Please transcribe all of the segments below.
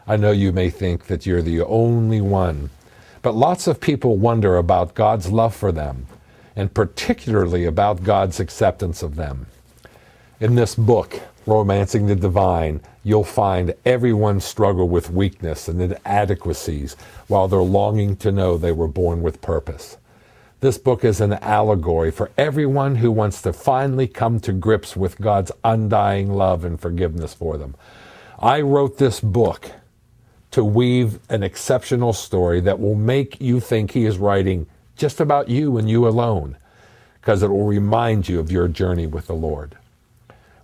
I know you may think that you're the only one, but lots of people wonder about God's love for them, and particularly about God's acceptance of them. In this book, Romancing the Divine, you'll find everyone struggle with weakness and inadequacies while they're longing to know they were born with purpose. This book is an allegory for everyone who wants to finally come to grips with God's undying love and forgiveness for them. I wrote this book to weave an exceptional story that will make you think he is writing just about you and you alone, because it will remind you of your journey with the Lord.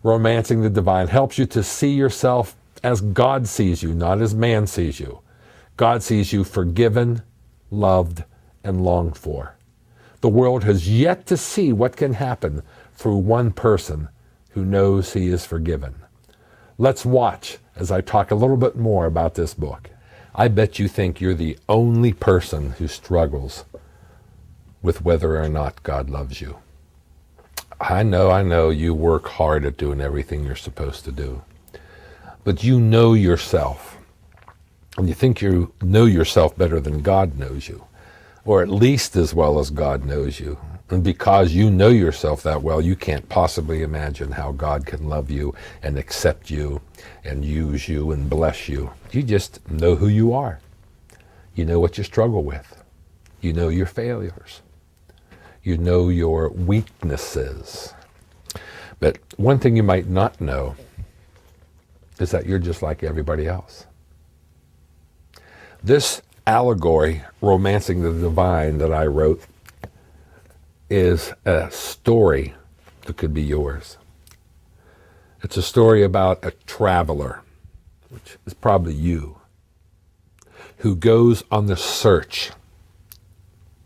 Romancing the Divine helps you to see yourself as God sees you, not as man sees you. God sees you forgiven, loved, and longed for. The world has yet to see what can happen through one person who knows he is forgiven. Let's watch as I talk a little bit more about this book. I bet you think you're the only person who struggles with whether or not God loves you. I know you work hard at doing everything you're supposed to do. But you know yourself. And you think you know yourself better than God knows you. Or at least as well as God knows you. And because you know yourself that well, you can't possibly imagine how God can love you and accept you and use you and bless you. You just know who you are. You know what you struggle with. You know your failures. You know your weaknesses. But one thing you might not know is that you're just like everybody else. This allegory, Romancing the Divine, that I wrote, is a story that could be yours. It's a story about a traveler, which is probably you, who goes on the search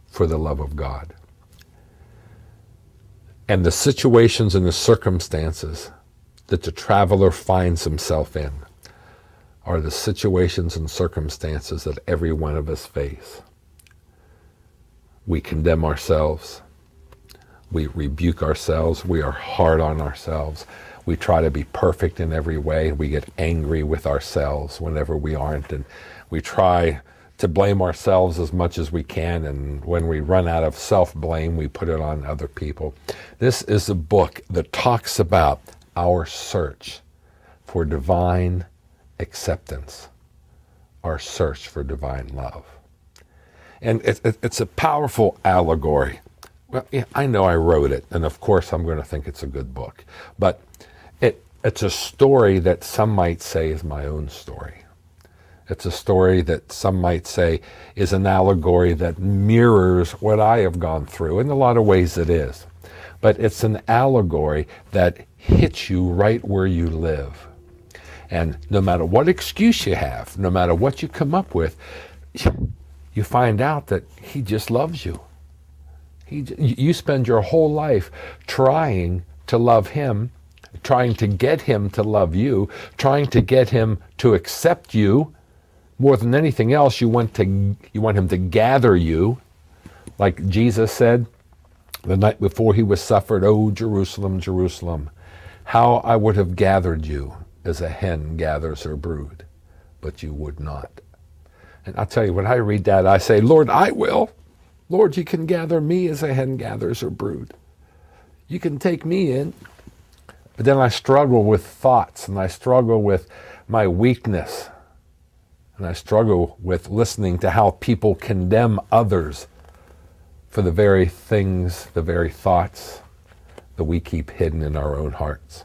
for the love of God. And the situations and the circumstances that the traveler finds himself in are the situations and circumstances that every one of us face. We condemn ourselves. We rebuke ourselves. We are hard on ourselves. We try to be perfect in every way. We get angry with ourselves whenever we aren't. And we try to blame ourselves as much as we can. And when we run out of self-blame, we put it on other people. This is a book that talks about our search for divine acceptance, our search for divine love. And it's a powerful allegory. Well, yeah, I know I wrote it, and of course I'm going to think it's a good book. But it's a story that some might say is my own story. It's a story that some might say is an allegory that mirrors what I have gone through. In a lot of ways it is. But it's an allegory that hits you right where you live. And no matter what excuse you have, no matter what you come up with, you find out that he just loves you. You spend your whole life trying to love him, trying to get him to love you, trying to get him to accept you. More than anything else, you want him to gather you. Like Jesus said the night before he was suffered, "Oh, Jerusalem, Jerusalem, how I would have gathered you as a hen gathers her brood, but you would not." And I'll tell you, when I read that, I say, Lord, I will. Lord, you can gather me as a hen gathers her brood. You can take me in. But then I struggle with thoughts, and I struggle with my weakness, and I struggle with listening to how people condemn others for the very things, the very thoughts that we keep hidden in our own hearts.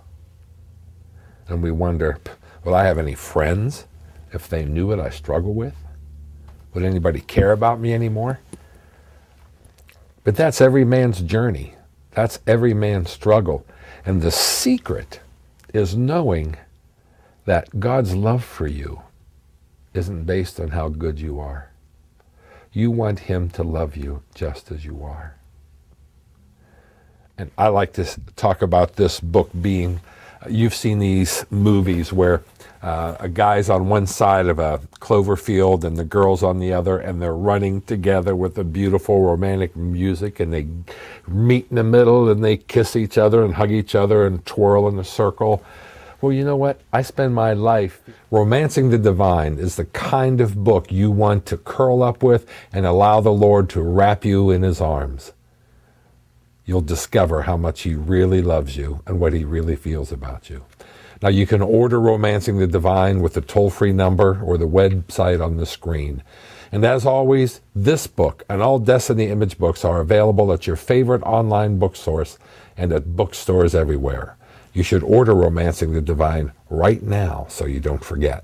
And we wonder, will I have any friends if they knew what I struggle with? Would anybody care about me anymore? But that's every man's journey. That's every man's struggle. And the secret is knowing that God's love for you isn't based on how good you are. You want him to love you just as you are. And I like to talk about this book being, you've seen these movies where a guy's on one side of a clover field and the girl's on the other, and they're running together with the beautiful romantic music, and they meet in the middle and they kiss each other and hug each other and twirl in a circle. Well, you know what? I spend my life. Romancing the Divine is the kind of book you want to curl up with and allow the Lord to wrap you in his arms. You'll discover how much he really loves you and what he really feels about you. Now, you can order Romancing the Divine with the toll-free number or the website on the screen. And as always, this book and all Destiny Image books are available at your favorite online bookstores and at bookstores everywhere. You should order Romancing the Divine right now so you don't forget.